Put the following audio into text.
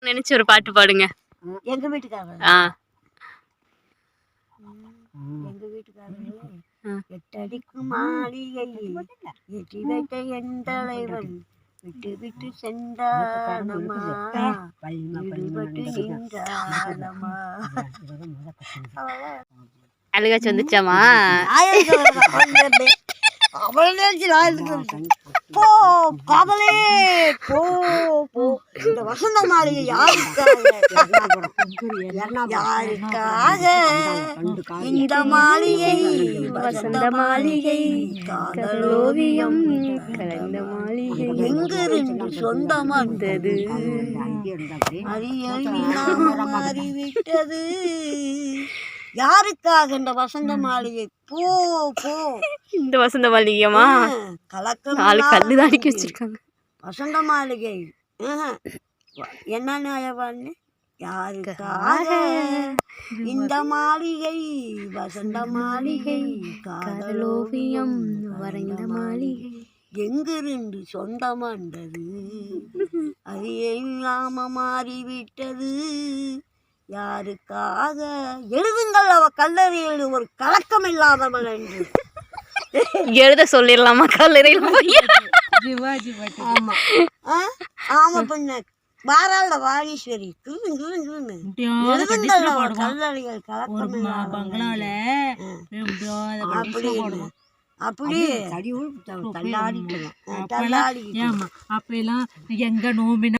நினைச்சு ஒரு பாட்டு பாடுங்க. எங்க வீட்டுக்காரங்க எங்க வீட்டுக்காரங்க 8 அடிக்கும் மாளிகையில் ஏற்றி வைத்த என் தலைவன் விட்டு விட்டு சென்றானம்மா விடுபட்டு நின்றானம்மா. அழுகாச்சு வந்துச்சாமா? போ கவலே போ போ. இந்த வசந்த மாளிகை யாருக்காக இந்த மாளிகை வசந்த மாளிகை காதலோவியம் கலந்த மாளிகை எங்கிருந்து சொந்தம் வந்தது மாறிவிட்டது. யாருக்காக இந்த வசந்த மாளிகை? போ போ. இந்த வசந்த மாளிகையம்மா கலக்கம் கல்லுதான் அடிக்கி வச்சிருக்காங்க. வசந்த மாளிகை என்ன நியாயவான்னு? யாருக்காக இந்த மாளிகை வசந்த மாளிகை காதலோவியம் வரைந்த மாளிகை எங்கிருந்து சொந்தம் வந்தது அது இல்லாம மாறிவிட்டது. யாருக்காக? எழுதுங்கள் அவ கல்லறையில் ஒரு கலக்கம் இல்லாதவள் என்று எழுத சொல்லிடலாமா கல்லறையில் போய்? ஆமா ஆமா பண்ண வாராள வாணீஸ்வரி எழுதுங்கள் அவ கல்லறையில் கலக்கம் இல்லாதவள் அப்படி தள்ளாடி அப்பெல்லாம் எங்க நோம்பினா